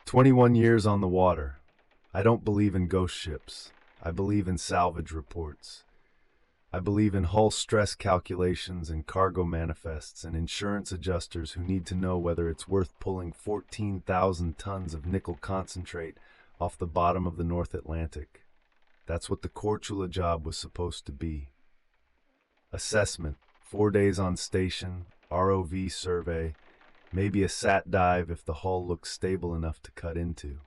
21 years on the water. I don't believe in ghost ships. I believe in salvage reports. I believe in hull stress calculations and cargo manifests and insurance adjusters who need to know whether it's worth pulling 14,000 tons of nickel concentrate off the bottom of the North Atlantic. That's what the Korchula job was supposed to be. Assessment, 4 days on station, ROV survey, maybe a sat dive if the hull looks stable enough to cut into.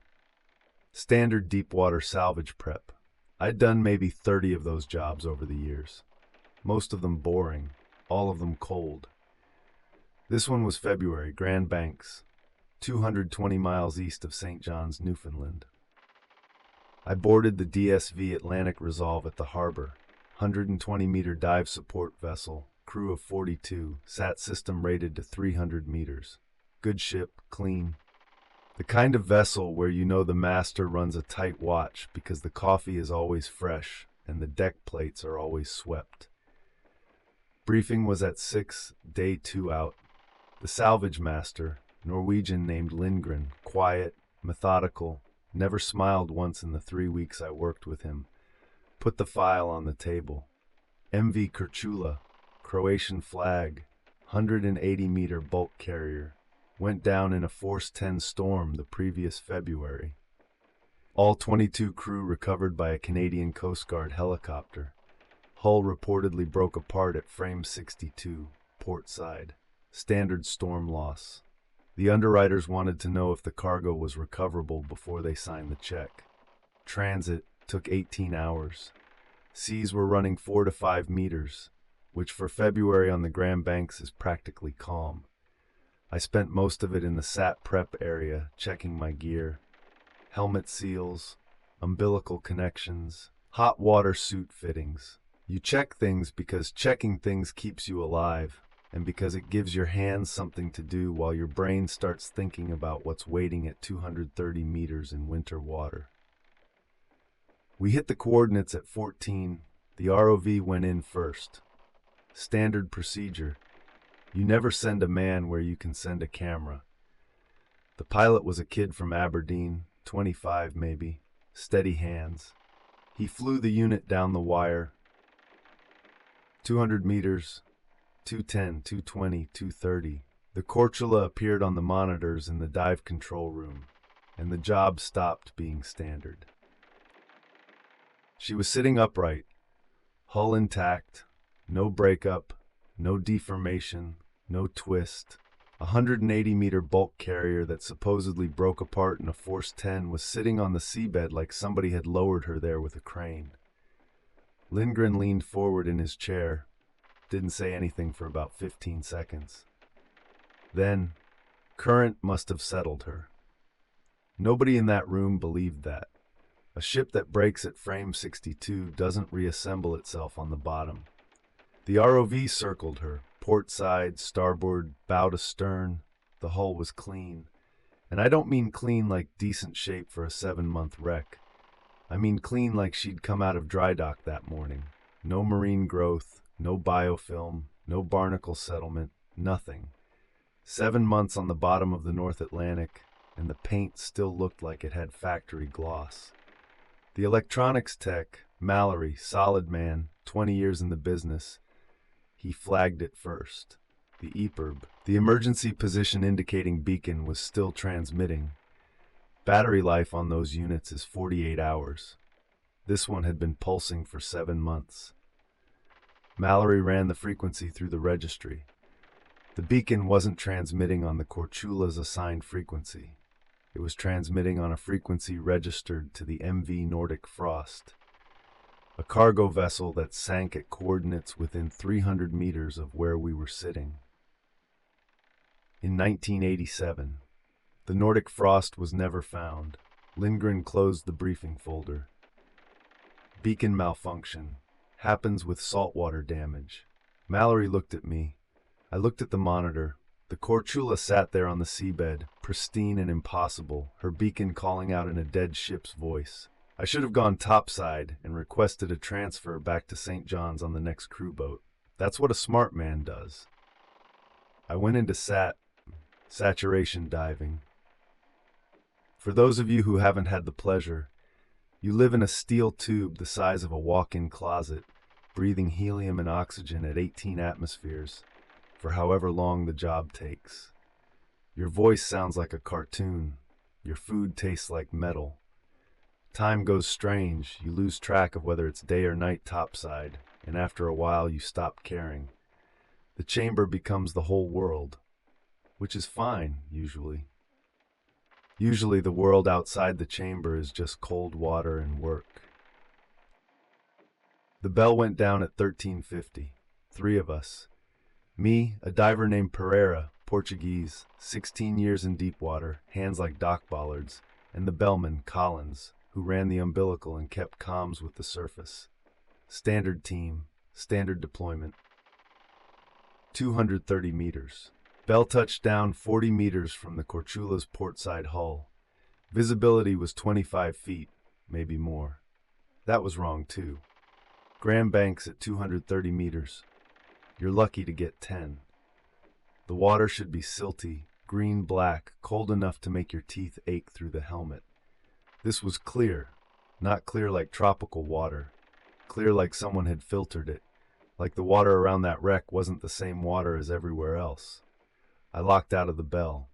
Standard deepwater salvage prep. I'd done maybe 30 of those jobs over the years. Most of them boring, all of them cold. This one was February, Grand Banks, 220 miles east of St. John's, Newfoundland. I boarded the DSV Atlantic Resolve at the harbor, 120-meter dive support vessel, crew of 42, sat system rated to 300 meters. Good ship, clean. The kind of vessel where you know the master runs a tight watch because the coffee is always fresh and the deck plates are always swept. Briefing was at 6, day 2 out. The salvage master, Norwegian named Lindgren, quiet, methodical, never smiled once in the 3 weeks I worked with him, put the file on the table. MV Korchula, Croatian flag, 180-meter bulk carrier, went down in a Force 10 storm the previous February. All 22 crew recovered by a Canadian Coast Guard helicopter. Hull reportedly broke apart at frame 62, port side. Standard storm loss. The underwriters wanted to know if the cargo was recoverable before they signed the check. Transit took 18 hours. Seas were running 4 to 5 meters, which for February on the Grand Banks is practically calm. I spent most of it in the SAT prep area, checking my gear. Helmet seals, umbilical connections, hot water suit fittings. You check things because checking things keeps you alive, and because it gives your hands something to do while your brain starts thinking about what's waiting at 230 meters in winter water. We hit the coordinates at 14. The ROV went in first. Standard procedure. You never send a man where you can send a camera. The pilot was a kid from Aberdeen, 25 maybe, steady hands. He flew the unit down the wire. 200 meters, 210, 220, 230. The Korchula appeared on the monitors in the dive control room, and the job stopped being standard. She was sitting upright, hull intact, no breakup, no deformation, no twist. A 180-meter bulk carrier that supposedly broke apart in a Force 10 was sitting on the seabed like somebody had lowered her there with a crane. Lindgren leaned forward in his chair, didn't say anything for about 15 seconds. Then, current must have settled her. Nobody in that room believed that. A ship that breaks at frame 62 doesn't reassemble itself on the bottom. The ROV circled her, port side, starboard, bow to stern. The hull was clean. And I don't mean clean like decent shape for a 7-month wreck. I mean clean like she'd come out of dry dock that morning. No marine growth, no biofilm, no barnacle settlement, nothing. 7 months on the bottom of the North Atlantic, and the paint still looked like it had factory gloss. The electronics tech, Mallory, solid man, 20 years in the business, he flagged it first. The EPIRB, the emergency position indicating beacon, was still transmitting. Battery life on those units is 48 hours. This one had been pulsing for 7 months. Mallory ran the frequency through the registry. The beacon wasn't transmitting on the Korchula's assigned frequency. It was transmitting on a frequency registered to the MV Nordic Frost, a cargo vessel that sank at coordinates within 300 meters of where we were sitting. In 1987, the Nordic Frost was never found. Lindgren closed the briefing folder. Beacon malfunction. Happens with saltwater damage. Mallory looked at me. I looked at the monitor. The Korchula sat there on the seabed, pristine and impossible, her beacon calling out in a dead ship's voice. I should have gone topside and requested a transfer back to St. John's on the next crew boat. That's what a smart man does. I went into saturation diving. For those of you who haven't had the pleasure, you live in a steel tube the size of a walk-in closet, breathing helium and oxygen at 18 atmospheres for however long the job takes. Your voice sounds like a cartoon. Your food tastes like metal. Time goes strange. You lose track of whether it's day or night topside, and after a while you stop caring. The chamber becomes the whole world, which is fine, usually. Usually the world outside the chamber is just cold water and work. The bell went down at 13:50. 3 of us. Me, a diver named Pereira, Portuguese, 16 years in deep water, hands like dock bollards, and the bellman, Collins, who ran the umbilical and kept comms with the surface. Standard team, standard deployment. 230 meters. Bell touched down 40 meters from the Korchula's portside hull. Visibility was 25 feet, maybe more. That was wrong too. Grand Banks at 230 meters. You're lucky to get 10. The water should be silty, green-black, cold enough to make your teeth ache through the helmet. This was clear, not clear like tropical water, clear like someone had filtered it, like the water around that wreck wasn't the same water as everywhere else. I locked out of the bell.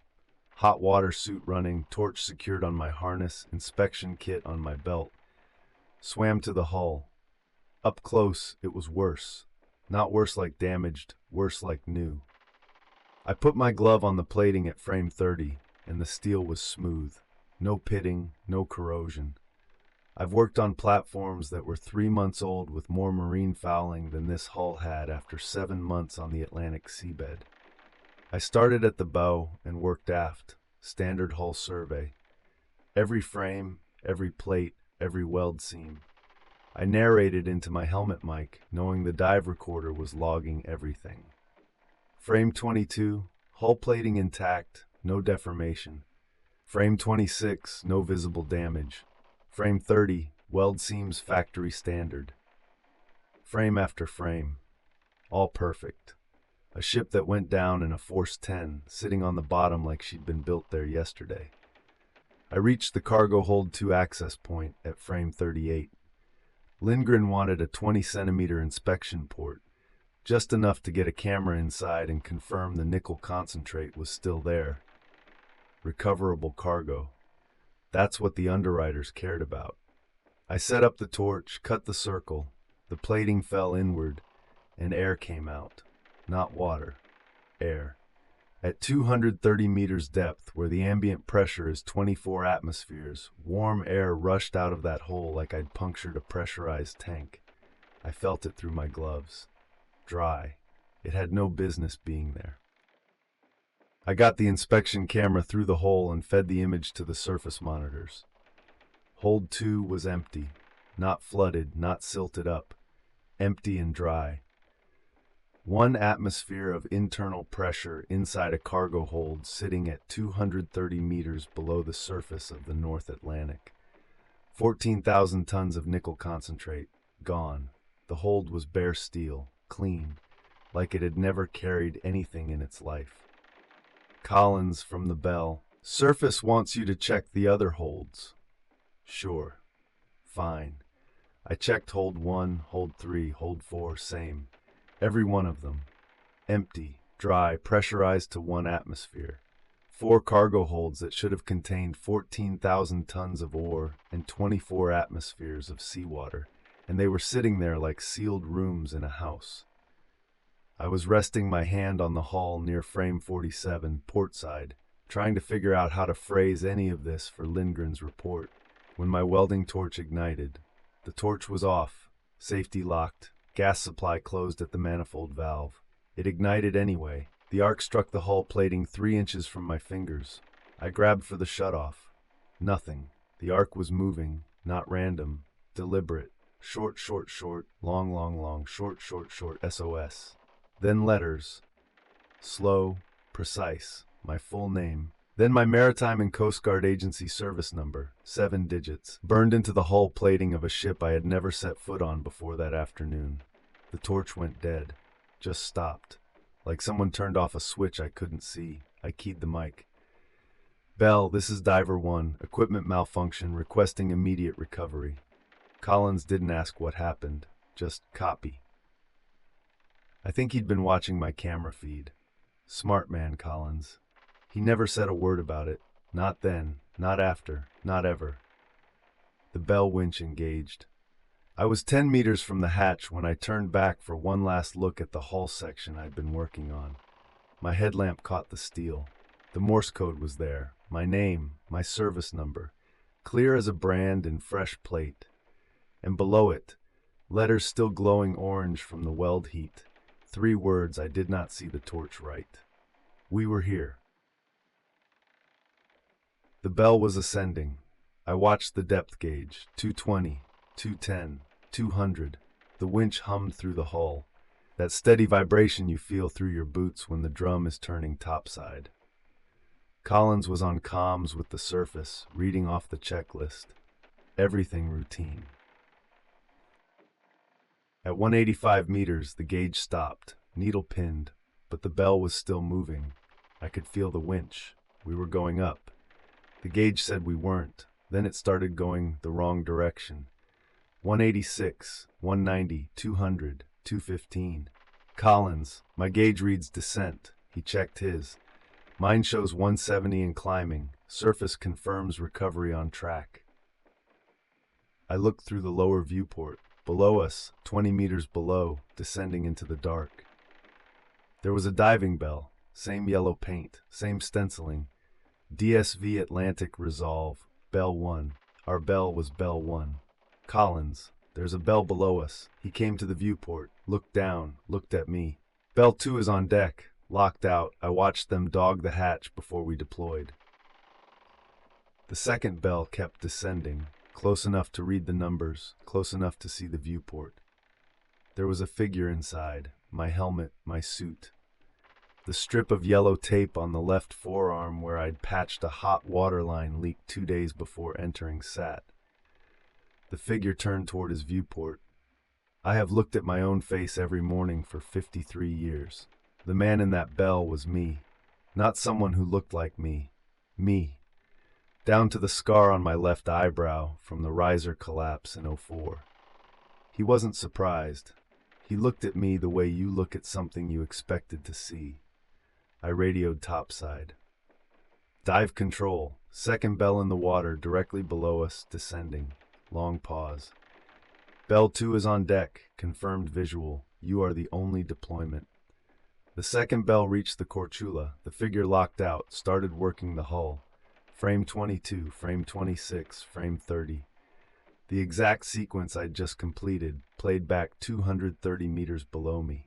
Hot water suit running, torch secured on my harness, inspection kit on my belt. Swam to the hull. Up close, it was worse. Not worse like damaged, worse like new. I put my glove on the plating at frame 30, and the steel was smooth. No pitting, no corrosion. I've worked on platforms that were 3 months old with more marine fouling than this hull had after 7 months on the Atlantic seabed. I started at the bow and worked aft, standard hull survey. Every frame, every plate, every weld seam. I narrated into my helmet mic, knowing the dive recorder was logging everything. Frame 22, hull plating intact, no deformation. Frame 26, no visible damage. Frame 30, weld seams factory standard. Frame after frame, all perfect. A ship that went down in a Force 10, sitting on the bottom like she'd been built there yesterday. I reached the cargo hold 2 access point at frame 38. Lindgren wanted a 20-centimeter inspection port, just enough to get a camera inside and confirm the nickel concentrate was still there. Recoverable cargo. That's what the underwriters cared about. I set up the torch, cut the circle, the plating fell inward, and air came out. Not water, air. At 230 meters depth, where the ambient pressure is 24 atmospheres, warm air rushed out of that hole like I'd punctured a pressurized tank. I felt it through my gloves. Dry. It had no business being there. I got the inspection camera through the hole and fed the image to the surface monitors. Hold 2 was empty, not flooded, not silted up, empty and dry. 1 atmosphere of internal pressure inside a cargo hold sitting at 230 meters below the surface of the North Atlantic. 14,000 tons of nickel concentrate, gone. The hold was bare steel, clean, like it had never carried anything in its life. Collins from the bell. Surface wants you to check the other holds. Sure. Fine. I checked hold 1, hold 3, hold 4, same. Every one of them. Empty, dry, pressurized to 1 atmosphere. 4 cargo holds that should have contained 14,000 tons of ore and 24 atmospheres of seawater, and they were sitting there like sealed rooms in a house. I was resting my hand on the hull near frame 47, portside, trying to figure out how to phrase any of this for Lindgren's report, when my welding torch ignited. The torch was off, safety locked, gas supply closed at the manifold valve. It ignited anyway. The arc struck the hull plating 3 inches from my fingers. I grabbed for the shutoff. Nothing. The arc was moving, not random, deliberate. Short, short, short, long, long, long, short, short, short, SOS. Then letters. Slow, precise, my full name. Then my Maritime and Coast Guard Agency service number, 7 digits, burned into the hull plating of a ship I had never set foot on before that afternoon. The torch went dead, just stopped, like someone turned off a switch I couldn't see. I keyed the mic. Bell, this is Diver 1, equipment malfunction, requesting immediate recovery. Collins didn't ask what happened, just copy. I think he'd been watching my camera feed. Smart man, Collins. He never said a word about it. Not then, not after, not ever. The Bell winch engaged. I was 10 meters from the hatch when I turned back for one last look at the hull section I'd been working on. My headlamp caught the steel. The Morse code was there. My name, my service number, clear as a brand in fresh plate. And below it, letters still glowing orange from the weld heat. 3 words I did not see the torch right. We were here. The Bell was ascending. I watched the depth gauge, 220, 210, 200. The winch hummed through the hull, that steady vibration you feel through your boots when the drum is turning topside. Collins was on comms with the surface, reading off the checklist. Everything routine. At 185 meters, the gauge stopped, needle pinned, but the Bell was still moving. I could feel the winch. We were going up. The gauge said we weren't. Then it started going the wrong direction. 186, 190, 200, 215. Collins, my gauge reads descent. He checked his. Mine shows 170 and climbing. Surface confirms recovery on track. I looked through the lower viewport. Below us, 20 meters below, descending into the dark. There was a diving bell, same yellow paint, same stenciling. DSV Atlantic Resolve, Bell 1. Our bell was Bell 1. Collins, there's a bell below us. He came to the viewport, looked down, looked at me. Bell 2 is on deck. Locked out, I watched them dog the hatch before we deployed. The second bell kept descending, close enough to read the numbers, close enough to see the viewport. There was a figure inside, my helmet, my suit. The strip of yellow tape on the left forearm where I'd patched a hot water line leaked 2 days before entering SAT. The figure turned toward his viewport. I have looked at my own face every morning for 53 years. The man in that bell was me, not someone who looked like me. Me. Down to the scar on my left eyebrow from the riser collapse in '04. He wasn't surprised. He looked at me the way you look at something you expected to see. I radioed topside. Dive control. Second bell in the water directly below us, descending. Long pause. Bell 2 is on deck. Confirmed visual. You are the only deployment. The second bell reached the Corchula. The figure locked out, started working the hull. Frame 22, frame 26, frame 30. The exact sequence I'd just completed played back 230 meters below me.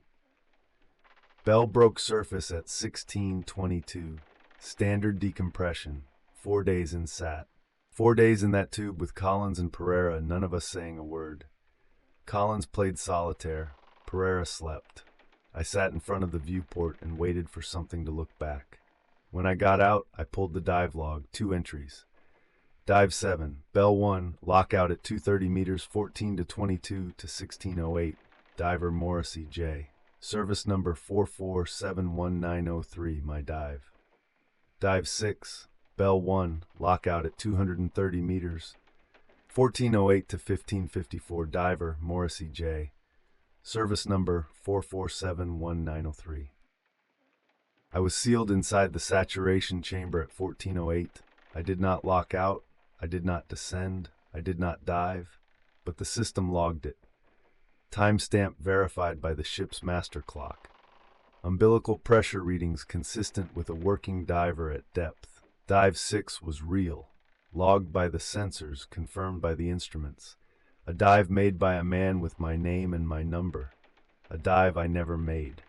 Bell broke surface at 16:22. Standard decompression. 4 days in SAT. 4 days in that tube with Collins and Pereira, none of us saying a word. Collins played solitaire. Pereira slept. I sat in front of the viewport and waited for something to look back. When I got out, I pulled the dive log, 2 entries. Dive 7, Bell 1, lockout at 230 meters, 14 to 22 to 1608. Diver Morrissey J. Service number 4471903, my dive. Dive 6, Bell 1, lockout at 230 meters, 1408 to 1554. Diver Morrissey J. Service number 4471903. I was sealed inside the saturation chamber at 1408. I did not lock out, I did not descend, I did not dive, but the system logged it. Timestamp verified by the ship's master clock. Umbilical pressure readings consistent with a working diver at depth. Dive 6 was real, logged by the sensors, confirmed by the instruments. A dive made by a man with my name and my number. A dive I never made.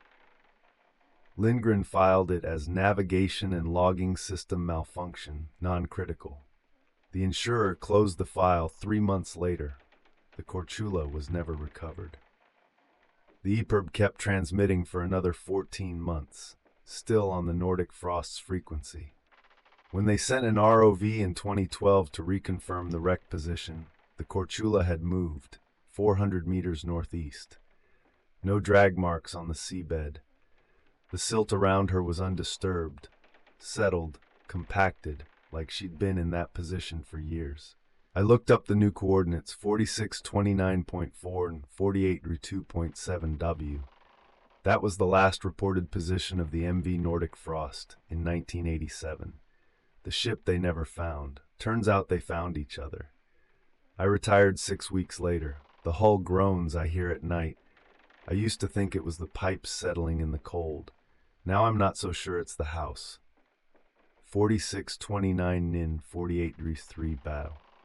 Lindgren filed it as navigation and logging system malfunction, non-critical. The insurer closed the file 3 months later. The Corchula was never recovered. The EPIRB kept transmitting for another 14 months, still on the Nordic Frost's frequency. When they sent an ROV in 2012 to reconfirm the wreck position, the Corchula had moved 400 meters northeast. No drag marks on the seabed. The silt around her was undisturbed, settled, compacted, like she'd been in that position for years. I looked up the new coordinates 4629.4 and 48-2.7W. That was the last reported position of the MV Nordic Frost in 1987. The ship they never found. Turns out they found each other. I retired 6 weeks later. The hull groans I hear at night. I used to think it was the pipes settling in the cold. Now I'm not so sure it's the house. 4629 Nin 48-3 bow.